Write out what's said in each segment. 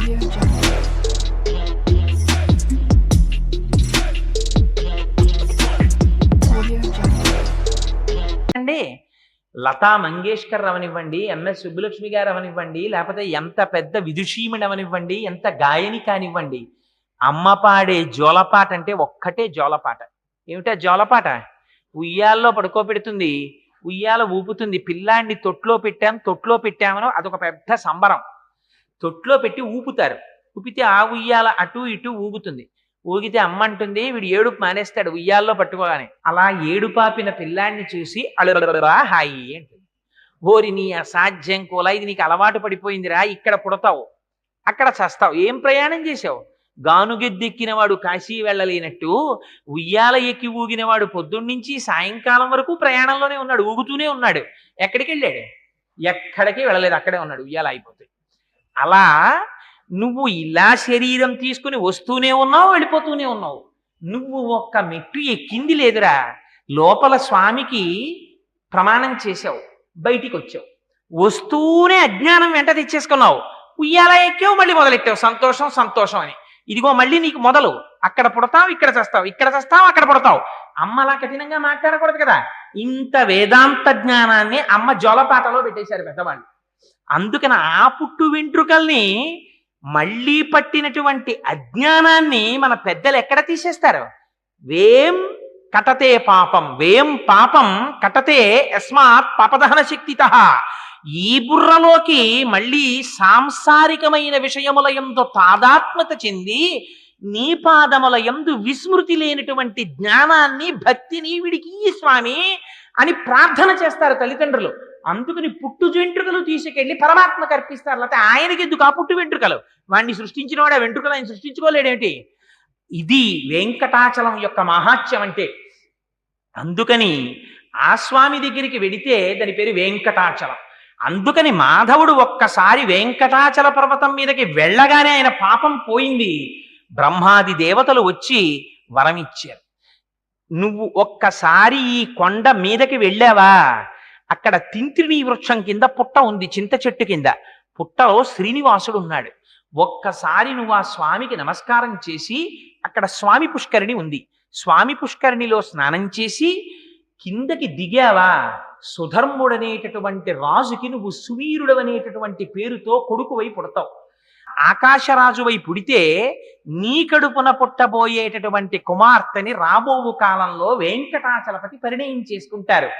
Audio Jungle. Audio Jungle. అండి లతా మంగేష్కర్ అవనివ్వండి, MS Subbulakshmi గారు అవనివ్వండి, లేకపోతే ఎంత పెద్ద విదుషీమణి అవనివ్వండి, ఎంత గాయని కానివ్వండి, అమ్మ పాడే జోలపాట అంటే ఒక్కటే జోలపాట. ఏమిటా జోలపాట? ఉయ్యాల్లో పడుకోబెడుతుంది, ఉయ్యాల ఊపుతుంది, పిల్లాన్ని తొట్లో పెట్టామనో అదొక పెద్ద సంబరం. తొట్లో పెట్టి ఊపుతారు, ఊపితే ఆ ఉయ్యాల అటు ఇటు ఊగుతుంది. ఊగితే అమ్మ అంటుంది, వీడు ఏడుపు మానేస్తాడు ఉయ్యాల్లో పట్టుకోగానే. అలా ఏడుపాపిన పిల్లాన్ని చూసి అలరా హాయి అంటుంది. ఓరి నీ అసాధ్యం కోలా, ఇది నీకు అలవాటు పడిపోయిందిరా, ఇక్కడ పుడతావు అక్కడ చస్తావు, ఏం ప్రయాణం చేసావు? గానుగెద్దెక్కిన వాడు కాశీ వెళ్ళలేనట్టు ఉయ్యాల ఎక్కి ఊగినవాడు పొద్దున్నుంచి సాయంకాలం వరకు ప్రయాణంలోనే ఉన్నాడు, ఊగుతూనే ఉన్నాడు. ఎక్కడికి వెళ్ళాడు? ఎక్కడికి వెళ్ళలేదు, అక్కడే ఉన్నాడు ఉయ్యాల అయిపోతే. అలా నువ్వు ఇలా శరీరం తీసుకుని వస్తూనే ఉన్నావు, వెళ్ళిపోతూనే ఉన్నావు. నువ్వు ఒక్క మెట్టు ఎక్కింది లేదురా. లోపల స్వామికి ప్రమాణం చేసావు, బయటికి వచ్చావు, వస్తూనే అజ్ఞానం వెంట తెచ్చేసుకున్నావు, ఉయ్యాల ఎక్కావు, మళ్ళీ మొదలెట్టావు సంతోషం సంతోషం అని. ఇదిగో మళ్ళీ నీకు మొదలు, అక్కడ పుడతావు ఇక్కడ చేస్తావు, ఇక్కడ చేస్తావు అక్కడ పుడతావు. అమ్మ అలా కఠినంగా మాట్లాడకూడదు కదా. ఇంత వేదాంత జ్ఞానాన్ని అమ్మ జోలపాటలో పెట్టేశారు పెద్దవాళ్ళు. అందుకని ఆ పుట్టు వెంట్రుకల్ని మళ్ళీ పట్టినటువంటి అజ్ఞానాన్ని మన పెద్దలు ఎక్కడ తీసేస్తారు? వేం కటతే పాపం, వేం పాపం కటతే యస్మాత్ పాపదహన శక్తితః. ఈ బుర్రలోకి మళ్ళీ సాంసారికమైన విషయముల యందు తాదాత్మ్యత చెంది నీ పాదముల యందు విస్మృతి లేనటువంటి జ్ఞానాన్ని భక్తిని వీడికి ఈ స్వామి అని ప్రార్థన చేస్తారు తల్లిదండ్రులు. అందుకని పుట్టు వెంట్రుకలు తీసుకెళ్లి పరమాత్మకు అర్పిస్తారు. లేకపోతే ఆయనకి ఎందుకు ఆ పుట్టు వెంట్రుకలు? వాడిని సృష్టించిన వాడు ఆ వెంట్రుకలు ఆయన సృష్టించుకోలేడేమిటి? ఇది వెంకటాచలం యొక్క మహాత్యం అంటే. అందుకని ఆ స్వామి దగ్గరికి వెడితే దాని పేరు వెంకటాచలం. అందుకని మాధవుడు ఒక్కసారి వెంకటాచల పర్వతం మీదకి వెళ్ళగానే ఆయన పాపం పోయింది. బ్రహ్మాది దేవతలు వచ్చి వరమిచ్చారు. నువ్వు ఒక్కసారి ఈ కొండ మీదకి వెళ్ళావా, అక్కడ తింత్రిణీ వృక్షం కింద పుట్ట ఉంది, చింత చెట్టు కింద. పుట్టలో శ్రీనివాసుడు ఉన్నాడు. ఒక్కసారి నువ్వు ఆ స్వామికి నమస్కారం చేసి, అక్కడ స్వామి పుష్కరిణి ఉంది, స్వామి పుష్కరిణిలో స్నానం చేసి కిందకి దిగావా, సుధర్ముడనేటటువంటి రాజుకి నువ్వు సువీరుడు అనేటటువంటి పేరుతో కొడుకువై పుడతావు. ఆకాశరాజువై పుడితే నీ కడుపున పుట్టబోయేటటువంటి కుమార్తెని రాబోవు కాలంలో వెంకటాచలపతి పరిణయం చేసుకుంటారు.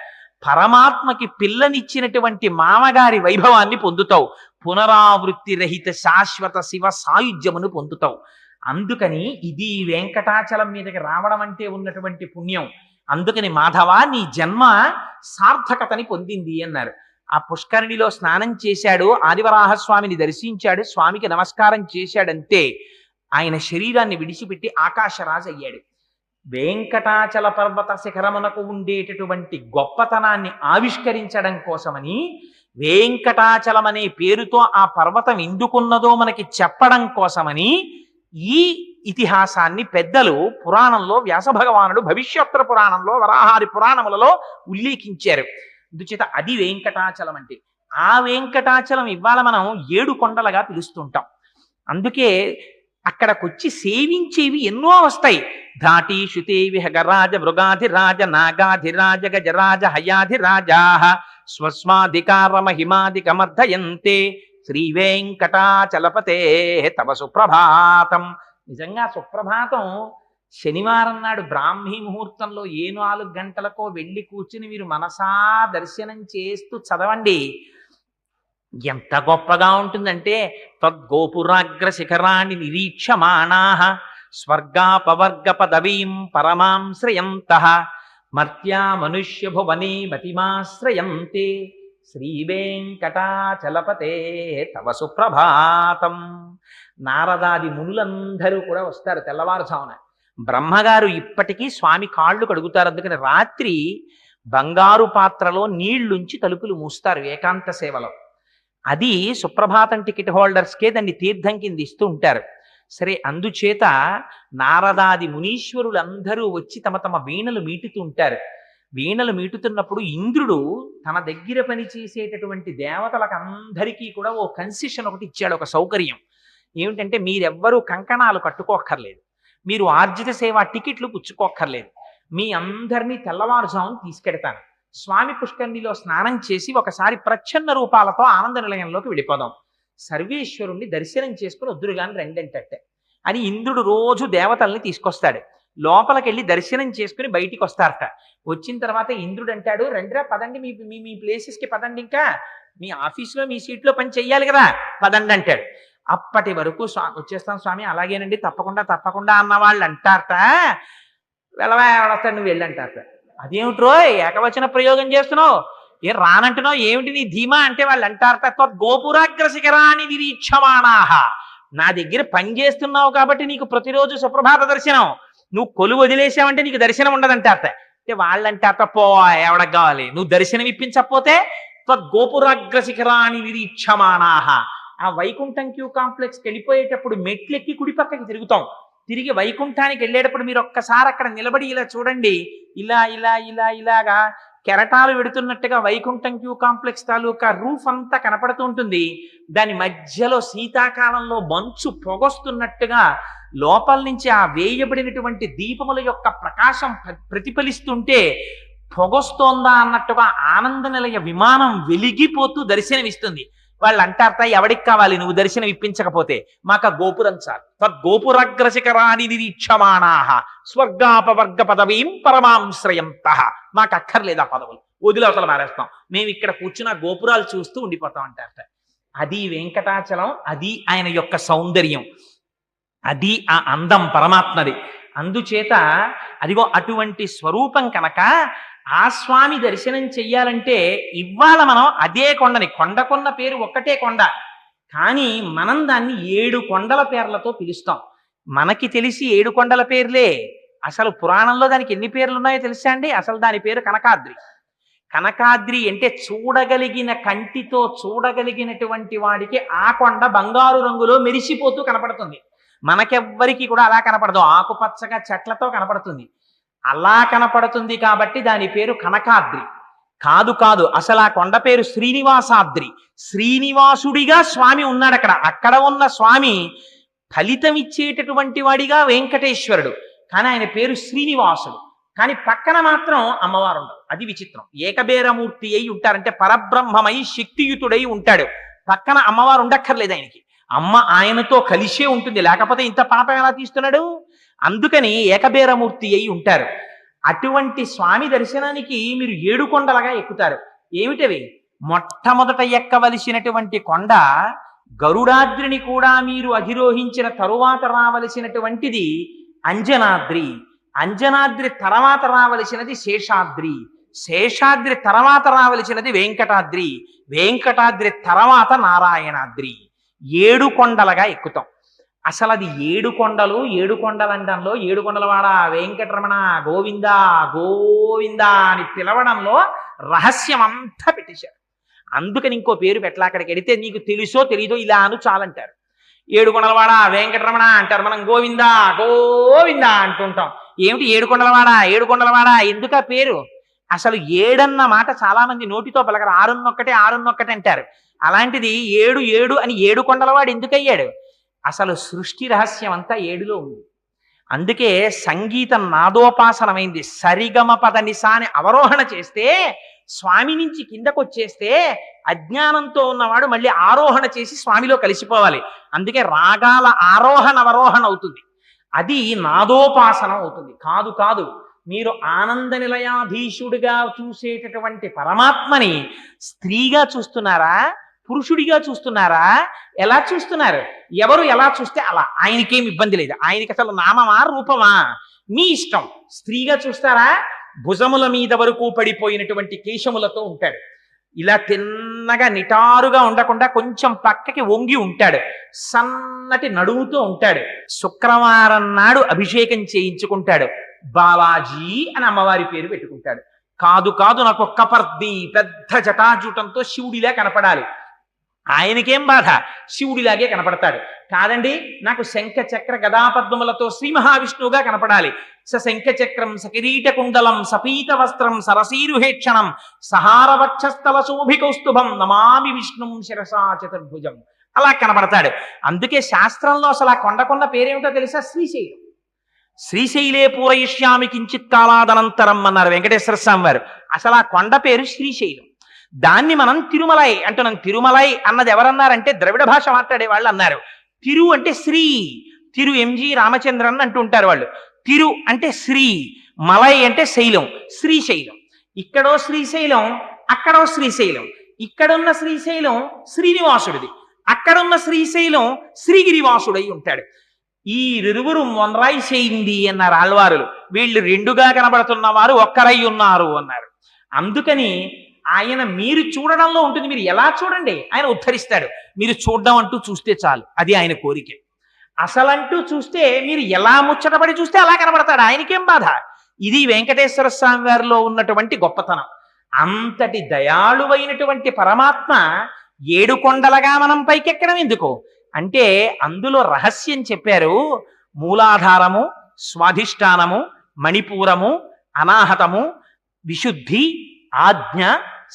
పరమాత్మకి పిల్లనిచ్చినటువంటి మామగారి వైభవాన్ని పొందుతావు. పునరావృత్తి రహిత శాశ్వత శివ సాయుధ్యమును పొందుతావు. అందుకని ఇది వెంకటాచలం మీదకి రావడం అంటే ఉన్నటువంటి పుణ్యం. అందుకని మాధవ నీ జన్మ సార్థకతని పొందింది అన్నారు. ఆ పుష్కరిణిలో స్నానం చేశాడు, ఆదివరాహస్వామిని దర్శించాడు, స్వామికి నమస్కారం చేశాడంతే ఆయన శరీరాన్ని విడిచిపెట్టి ఆకాశరాజు అయ్యాడు. వెంకటాచల పర్వత శిఖరమునకు ఉండేటటువంటి గొప్పతనాన్ని ఆవిష్కరించడం కోసమని, వెంకటాచలం అనే పేరుతో ఆ పర్వతం ఎందుకున్నదో మనకి చెప్పడం కోసమని ఈ ఇతిహాసాన్ని పెద్దలు పురాణంలో వ్యాస భగవానుడు భవిష్యోత్తర పురాణంలో వరాహాది పురాణములలో ఉల్లేఖించారు. అందుచేత అది వెంకటాచలం అంటే. ఆ వెంకటాచలం ఇవాళ మనం 7 కొండలుగా పిలుస్తుంటాం. అందుకే అక్కడికొచ్చి సేవించేవి ఎన్నో వస్తాయి. ధాటి శుతే విహగరాజ మృగాధిరాజ నాగాధిరాజ గజరాజ హయాధిరాజా స్వస్మాధికార మహిమాధికమర్ధయంతే శ్రీ వెంకటాచలపతే తవ సుప్రభాతం. నిజంగా సుప్రభాతం శనివారం నాడు బ్రాహ్మీ ముహూర్తంలో 4 గంటలకో వెళ్ళి కూర్చుని మీరు మనసా దర్శనం చేస్తూ చదవండి. ఎంత గొప్పగా ఉంటుందంటే, తద్గోపురాగ్ర శిఖరాన్ని నిరీక్షమాణా స్వర్గాపవర్గ పదవీం పరమాం శ్రయంతః మర్త్యా మనుష్య భువనే మతిమాశ్రయంతే శ్రీ వెంకటాచలపతే తవ సుప్రభాతం. నారదాది మునులందరూ కూడా వస్తారు తెల్లవారుజామున. బ్రహ్మగారు ఇప్పటికీ స్వామి కాళ్ళు కడుగుతారు. అందుకని రాత్రి బంగారు పాత్రలో నీళ్లుంచి తలుపులు మూస్తారు ఏకాంత సేవలో. అది సుప్రభాతం టికెట్ హోల్డర్స్కే దాన్ని తీర్థం కింద ఇస్తూ ఉంటారు. సరే, అందుచేత నారదాది మునీశ్వరులందరూ వచ్చి తమ తమ వీణలు మీటుతూ ఉంటారు. వీణలు మీటుతున్నప్పుడు ఇంద్రుడు తన దగ్గర పని చేసేటటువంటి దేవతలకు అందరికీ కూడా ఓ కన్సెషన్ ఒకటి ఇచ్చాడు, ఒక సౌకర్యం. ఏమిటంటే మీరెవ్వరూ కంకణాలు కట్టుకోక్కర్లేదు, మీరు ఆర్జిత సేవ టికెట్లు పుచ్చుకోక్కర్లేదు, మీ అందరినీ తెల్లవారుజామున తీసుకెడతాను. స్వామి పుష్కరిణిలో స్నానం చేసి ఒకసారి ప్రచ్ఛన్న రూపాలతో ఆనంద నిలయంలోకి వెళ్ళిపోదాం, సర్వేశ్వరుణ్ణి దర్శనం చేసుకుని వద్దురుగాని రెండంటే అని ఇంద్రుడు రోజు దేవతల్ని తీసుకొస్తాడు. లోపలికి వెళ్ళి దర్శనం చేసుకుని బయటికి వస్తారట. వచ్చిన తర్వాత ఇంద్రుడు అంటాడు, రండిరా పదండి, మీ మీ మీ ప్లేసెస్కి పదండి, ఇంకా మీ ఆఫీస్లో మీ సీట్లో పని చెయ్యాలి కదా, పదండి అంటాడు. అప్పటి వరకు వచ్చేస్తాం స్వామి, అలాగేనండి, తప్పకుండా తప్పకుండా అన్న వాళ్ళు అంటారట. వెళ్ళవా ఎవడొస్తాడు, నువ్వు వెళ్ళి అంటారట. అదేమిట్రో ఏకవచన ప్రయోగం చేస్తున్నావు, ఏం రానంటున్నావు, ఏమిటి నీ ధీమా అంటే వాళ్ళు అంటారట, గోపురాగ్ర శిఖరాన్ని నిరీక్షమాణాహ. నా దగ్గర పని చేస్తున్నావు కాబట్టి నీకు ప్రతిరోజు సుప్రభాత దర్శనం, నువ్వు కొలు వదిలేసావంటే నీకు దర్శనం ఉండదంటారట. అంటే వాళ్ళంటారట, పో ఎవడకు కావాలి, నువ్వు దర్శనం ఇప్పించకపోతే గోపురాగ్ర శిఖరాన్ని నిరీక్షమాణాహ. ఆ వైకుంఠం క్యూ కాంప్లెక్స్కి వెళ్ళిపోయేటప్పుడు మెట్లెక్కి కుడి పక్కకి తిరుగుతాం, తిరిగి వైకుంఠానికి వెళ్ళేటప్పుడు మీరు ఒక్కసారి అక్కడ నిలబడి ఇలా చూడండి, ఇలా ఇలా ఇలా ఇలాగా కెరటాలు వెడుతున్నట్టుగా వైకుంఠం క్యూ కాంప్లెక్స్ తాలూకా రూఫ్ అంతా కనపడుతూ ఉంటుంది. దాని మధ్యలో శీతాకాలంలో మంచు పొగొస్తున్నట్టుగా లోపల నుంచి ఆ వేయబడినటువంటి దీపముల యొక్క ప్రకాశం ప్రతిఫలిస్తుంటే పొగొస్తోందా అన్నట్టుగా ఆనంద నిలయ విమానం వెలిగిపోతూ దర్శనమిస్తుంది. వాళ్ళు అంటారట, ఎవడికి కావాలి నువ్వు దర్శనం ఇప్పించకపోతే, మాకు గోపురం చాలు. తద్గోపురగ్రశిఖరాని నిరీక్షమాణాహ స్వర్గాపవర్గ పదవీం పరమాంశ్రయంత. మాకు అక్కర్లేదు ఆ పదవులు, వదిలవతల మారేస్తాం, మేము ఇక్కడ కూర్చున్న గోపురాలు చూస్తూ ఉండిపోతాం అంటారట. అది వెంకటాచలం, అది ఆయన యొక్క సౌందర్యం, అది ఆ అందం పరమాత్మది. అందుచేత అదిగో అటువంటి స్వరూపం కనుక ఆ స్వామి దర్శనం చెయ్యాలంటే ఇవాళ మనం అదే కొండని, కొండకున్న పేరు ఒక్కటే కొండ, కానీ మనం దాన్ని 7 కొండల పేర్లతో పిలుస్తాం. మనకి తెలిసి 7 కొండల పేర్లే, అసలు పురాణంలో దానికి ఎన్ని పేర్లు ఉన్నాయో తెలుసా అండి? అసలు దాని పేరు కనకాద్రి. కనకాద్రి అంటే చూడగలిగిన కంటితో చూడగలిగినటువంటి వాడికి ఆ కొండ బంగారు రంగులో మెరిసిపోతూ కనపడుతుంది. మనకెవ్వరికి కూడా అలా కనపడదు, ఆకుపచ్చగా చెట్లతో కనపడుతుంది. అలా కనపడుతుంది కాబట్టి దాని పేరు కనకాద్రి. కాదు కాదు, అసలు ఆ కొండ పేరు శ్రీనివాసాద్రి. శ్రీనివాసుడిగా స్వామి ఉన్నాడు అక్కడ. అక్కడ ఉన్న స్వామి ఫలితం ఇచ్చేటటువంటి వాడిగా వెంకటేశ్వరుడు, కానీ ఆయన పేరు శ్రీనివాసుడు. కానీ పక్కన మాత్రం అమ్మవారు ఉండదు, అది విచిత్రం. ఏకబేరమూర్తి అయి ఉంటారంటే పరబ్రహ్మమై శక్తియుతుడై ఉంటాడు, పక్కన అమ్మవారు ఉండక్కర్లేదు ఆయనకి. అమ్మ ఆయనతో కలిసే ఉంటుంది, లేకపోతే ఇంత పాపం ఎలా తీస్తున్నాడు? అందుకని ఏకబేరమూర్తి అయి ఉంటారు. అటువంటి స్వామి దర్శనానికి మీరు 7 కొండలుగా ఎక్కుతారు. ఏమిటవి? మొట్టమొదట ఎక్కవలసినటువంటి కొండ గరుడాద్రిని కూడా మీరు అధిరోహించిన తరువాత రావలసినటువంటిది అంజనాద్రి. అంజనాద్రి తర్వాత రావలసినది శేషాద్రి. శేషాద్రి తర్వాత రావలసినది వెంకటాద్రి. వెంకటాద్రి తర్వాత నారాయణాద్రి. 7 కొండలుగా ఎక్కుతాం. అసలు అది 7 కొండలు, 7 కొండలండంలో 7 కొండలవాడ వెంకటరమణ గోవింద గోవింద అని పిలవడంలో రహస్యం అంతా పెట్టేశారు. అందుకని ఇంకో పేరు పెట్టలా. అక్కడికి వెడితే నీకు తెలుసో తెలీదో ఇలా అను చాలంటారు. 7 కొండలవాడ వెంకటరమణ అంటారు, మనం గోవింద గోవింద అంటుంటాం. ఏమిటి 7 కొండలవాడ 7 కొండలవాడ ఎందుకు ఆ పేరు? అసలు 7 అన్న మాట చాలా మంది నోటితో పలకరు, 6 అంటారు. అలాంటిది 7 7 అని 7 కొండలవాడు ఎందుకు అయ్యాడు? అసలు సృష్టి రహస్యం అంతా 7లో ఉంది. అందుకే సంగీతం నాదోపాసనమైంది. సరిగమ పద నిసాని అవరోహణ చేస్తే, స్వామి నుంచి కిందకు వచ్చేస్తే అజ్ఞానంతో ఉన్నవాడు మళ్ళీ ఆరోహణ చేసి స్వామిలో కలిసిపోవాలి. అందుకే రాగాల ఆరోహణ అవరోహణ అవుతుంది, అది నాదోపాసనం అవుతుంది. కాదు కాదు, మీరు ఆనంద నిలయాధీశుడిగా చూసేటటువంటి పరమాత్మని స్త్రీగా చూస్తున్నారా, పురుషుడిగా చూస్తున్నారా? ఎలా చూస్తున్నారు? ఎవరు ఎలా చూస్తే అలా, ఆయనకేం ఇబ్బంది లేదు. ఆయనకి అసలు నామమా రూపమా మీ ఇష్టం. స్త్రీగా చూస్తారా? భుజముల మీద వరకు పడిపోయినటువంటి కేశములతో ఉంటాడు, ఇలా తిన్నగా నిటారుగా ఉండకుండా కొంచెం పక్కకి వంగి ఉంటాడు, సన్నటి నడువుతో ఉంటాడు. శుక్రవారం నాడు అభిషేకం చేయించుకుంటాడు, బాలాజీ అని అమ్మవారి పేరు పెట్టుకుంటాడు. కాదు కాదు, నాకు కపర్ది పెద్ద జటాజూటంతో శివుడిలా కనపడాలి. ఆయనకేం బాధ, శివుడిలాగే కనపడతాడు. కాదండి, నాకు శంఖ చక్ర గదాపద్మములతో శ్రీ మహావిష్ణువుగా కనపడాలి. శంఖ చక్రం సకిరీట కుండలం సపీత వస్త్రం సరసీరుహేక్షణం సహార వక్షస్థల శోభికౌస్తుభం నమామి విష్ణుం శిరసా చతుర్భుజం అలా కనబడతాడు. అందుకే శాస్త్రంలో అసలు ఆ కొండకున్న పేరేమిటో తెలుసా? శ్రీశైలం. శ్రీశైలే పూరయిష్యామి కించిత్ కాలాదనంతరం అన్నారు వెంకటేశ్వర స్వామి వారు. అసలు ఆ కొండ పేరు శ్రీశైలం. దాన్ని మనం తిరుమలై అంటున్నాం. తిరుమలై అన్నది ఎవరన్నారంటే ద్రవిడ భాష మాట్లాడే వాళ్ళు అన్నారు. తిరు అంటే శ్రీ, తిరు ఎంజి రామచంద్రన్ అంటూ ఉంటారు వాళ్ళు. తిరు అంటే శ్రీ, మలై అంటే శైలం, శ్రీశైలం. ఇక్కడో శ్రీశైలం, అక్కడో శ్రీశైలం. ఇక్కడున్న శ్రీశైలం శ్రీనివాసుడిది, అక్కడున్న శ్రీశైలం శ్రీగిరివాసుడై ఉంటాడు. ఈ ఇరువురు మొనరాయి చేయింది అన్నారు ఆళ్వారులు. వీళ్ళు రెండుగా కనబడుతున్న వారు ఒక్కరై ఉన్నారు అన్నారు. అందుకని ఆయన మీరు చూడడంలో ఉంటుంది. మీరు ఎలా చూడండి ఆయన ఉద్ధరిస్తాడు. మీరు చూడడం అంటూ చూస్తే చాలు, అది ఆయన కోరిక. అసలంటూ చూస్తే మీరు ఎలా ముచ్చటపడి చూస్తే అలా కనబడతాడు. ఆయనకేం బాధ. ఇది వెంకటేశ్వర స్వామి వారిలో ఉన్నటువంటి గొప్పతనం. అంతటి దయాళువైనటువంటి పరమాత్మ 7 కొండలుగా మనం పైకెక్కడం ఎందుకు అంటే అందులో రహస్యం చెప్పారు. మూలాధారము, స్వాధిష్టానము, మణిపూరము, అనాహతము, విశుద్ధి, ఆజ్ఞ,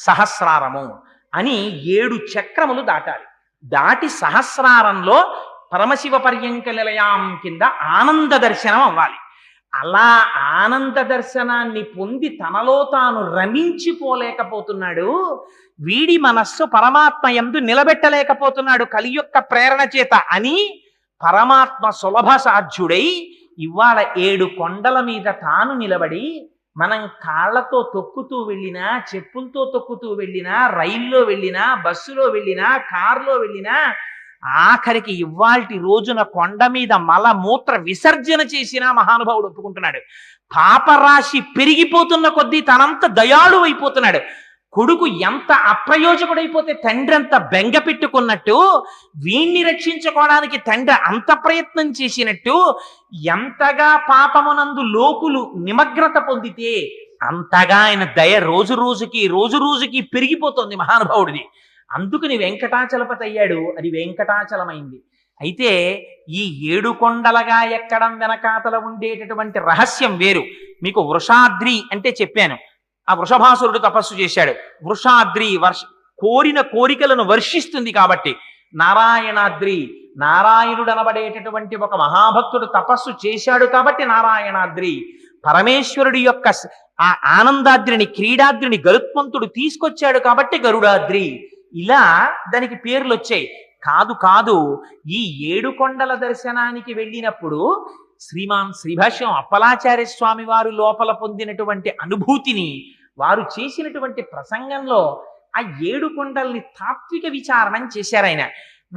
సహస్రారము అని 7 చక్రములు దాటాలి. దాటి సహస్రారంలో పరమశివ పర్యంక నిలయాం కింద ఆనంద దర్శనం అవ్వాలి. అలా ఆనంద దర్శనాన్ని పొంది తనలో తాను రమించిపోలేకపోతున్నాడు. వీడి మనస్సు పరమాత్మ యందు నిలబెట్టలేకపోతున్నాడు కలి యొక్క ప్రేరణ చేత అని పరమాత్మ సులభ సాధ్యుడై ఇవాళ 7 కొండల మీద తాను నిలబడి, మనం కాళ్లతో తొక్కుతూ వెళ్ళినా, చెప్పులతో తొక్కుతూ వెళ్ళినా, రైల్లో వెళ్ళినా, బస్సులో వెళ్ళినా, కారులో వెళ్ళినా, ఆఖరికి ఇవాల్టి రోజున కొండ మీద మలమూత్ర విసర్జన చేసినా మహానుభావుడు ఒప్పుకుంటున్నాడు. పాపరాశి పెరిగిపోతున్న కొద్దీ తనంత దయాళు అయిపోతున్నాడు. కొడుకు ఎంత అప్రయోజకుడైపోతే తండ్రి అంత బెంగ పెట్టుకున్నట్టు, వీణ్ణి రక్షించుకోవడానికి తండ్రి అంత ప్రయత్నం చేసినట్టు, ఎంతగా పాపమునందు లోకులు నిమగ్నత పొందితే అంతగా ఆయన దయ రోజు రోజుకి పెరిగిపోతుంది మహానుభావుడిది. అందుకని వెంకటాచలపతి అయ్యాడు. అది వెంకటాచలమైంది. అయితే ఈ 7 కొండలుగా ఎక్కడం వెనకాతల ఉండేటటువంటి రహస్యం వేరు. మీకు వృషాద్రి అంటే చెప్పాను. ఆ వృషభాసురుడు తపస్సు చేశాడు. వృషాద్రి కోరిన కోరికలను వర్షిస్తుంది కాబట్టి. నారాయణాద్రి, నారాయణుడు అనబడేటటువంటి ఒక మహాభక్తుడు తపస్సు చేశాడు కాబట్టి నారాయణాద్రి. పరమేశ్వరుడి యొక్క ఆ ఆనందాద్రిని, క్రీడాద్రిని గరుత్మంతుడు తీసుకొచ్చాడు కాబట్టి గరుడాద్రి. ఇలా దానికి పేర్లు వచ్చాయి. కాదు ఈ 7 కొండల దర్శనానికి వెళ్ళినప్పుడు శ్రీమాన్ శ్రీభాష్యం అప్పలాచార్య స్వామి వారు లోపల పొందినటువంటి అనుభూతిని, వారు చేసినటువంటి ప్రసంగంలో ఆ 7 కొండల్ని తాత్విక విచారణం చేశారు ఆయన.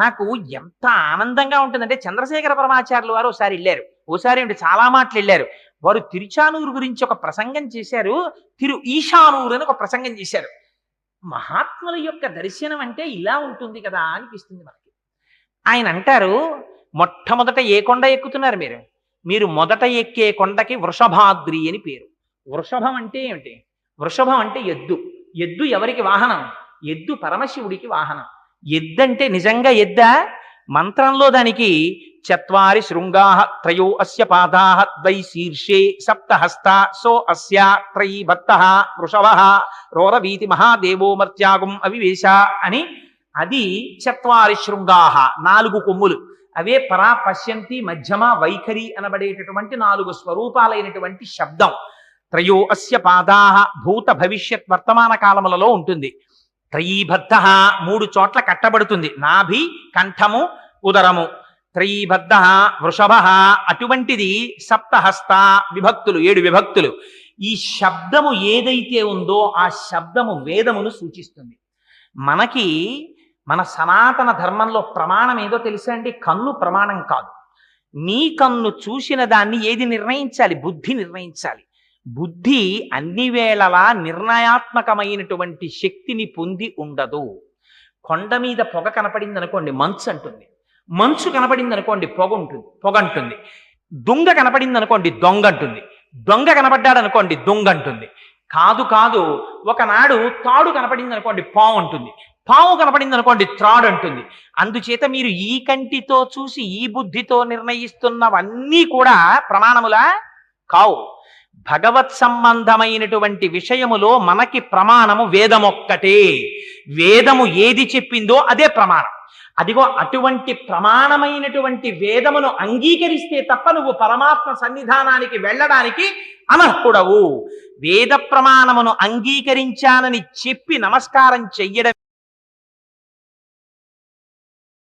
నాకు ఎంత ఆనందంగా ఉంటుందంటే, చంద్రశేఖర పరమాచార్యులు వారు ఒకసారి వెళ్ళారు. ఓసారి అంటే చాలా మాటలు వెళ్ళారు. వారు తిరుచానూరు గురించి ఒక ప్రసంగం చేశారు. తిరు ఈశానూరు అని ఒక ప్రసంగం చేశారు. మహాత్ముల యొక్క దర్శనం అంటే ఇలా ఉంటుంది కదా అనిపిస్తుంది మనకి. ఆయన అంటారు, మొట్టమొదట ఏ కొండ ఎక్కుతున్నారు మీరు మొదట ఎక్కే కొండకి వృషభాద్రి అని పేరు. వృషభం అంటే ఏమిటి? వృషభం అంటే ఎద్దు. ఎద్దు ఎవరికి వాహనం? ఎద్దు పరమశివుడికి వాహనం. ఎద్దంటే నిజంగా ఎద్దా? మంత్రంలో దానికి చత్వారి శృంగాః త్రయో అస్య పాదాః ద్వై శీర్షే సప్తహస్తా సో అస్య త్రయీ భక్తః వృషభః రోరవీతి మహాదేవో మర్త్యాగం అవివేశ అని. అది చత్వారి శృంగాః, 4 కొమ్ములు. అవే పరా, పశ్యంతి, మధ్యమ, వైఖరి అనబడేటటువంటి 4 స్వరూపాలైనటువంటి శబ్దం. త్రయో అస్య పాదాః భూత భవిష్యత్ వర్తమాన కాలములలో ఉంటుంది. త్రయీబద్ధ 3 చోట్ల కట్టబడుతుంది. నాభి, కంఠము, ఉదరము. త్రయీబద్ధ వృషభ అటువంటిది. సప్తహస్త విభక్తులు, 7 విభక్తులు. ఈ శబ్దము ఏదైతే ఉందో ఆ శబ్దము వేదమును సూచిస్తుంది. మనకి మన సనాతన ధర్మంలో ప్రమాణం ఏదో తెలుసా అండి? కన్ను ప్రమాణం కాదు. నీ కన్ను చూసిన దాన్ని ఏది నిర్ణయించాలి? బుద్ధి నిర్ణయించాలి. బుద్ధి అన్ని వేళలా నిర్ణయాత్మకమైనటువంటి శక్తిని పొంది ఉండదు. కొండ మీద పొగ కనపడింది అనుకోండి, మంచు అంటుంది. మంచు కనపడింది అనుకోండి, పొగ అంటుంది. దొంగ కనపడింది అనుకోండి, దొంగ అంటుంది. దొంగ కనపడ్డాడు అనుకోండి, దొంగ అంటుంది. కాదు ఒకనాడు తాడు కనపడింది అనుకోండి, పాము అంటుంది. పాము కనపడింది అనుకోండి, త్రాడు అంటుంది. అందుచేత మీరు ఈ కంటితో చూసి ఈ బుద్ధితో నిర్ణయిస్తున్నవన్నీ కూడా ప్రమాణములా కావు. భగవత్ సంబంధమైనటువంటి విషయములో మనకి ప్రమాణము వేదమొక్కటే. వేదము ఏది చెప్పిందో అదే ప్రమాణం. అదిగో అటువంటి ప్రమాణమైనటువంటి వేదమును అంగీకరిస్తే తప్ప నువ్వు పరమాత్మ సన్నిధానానికి వెళ్ళడానికి అనర్హుడవు. వేద ప్రమాణమును అంగీకరించానని చెప్పి నమస్కారం చెయ్యడం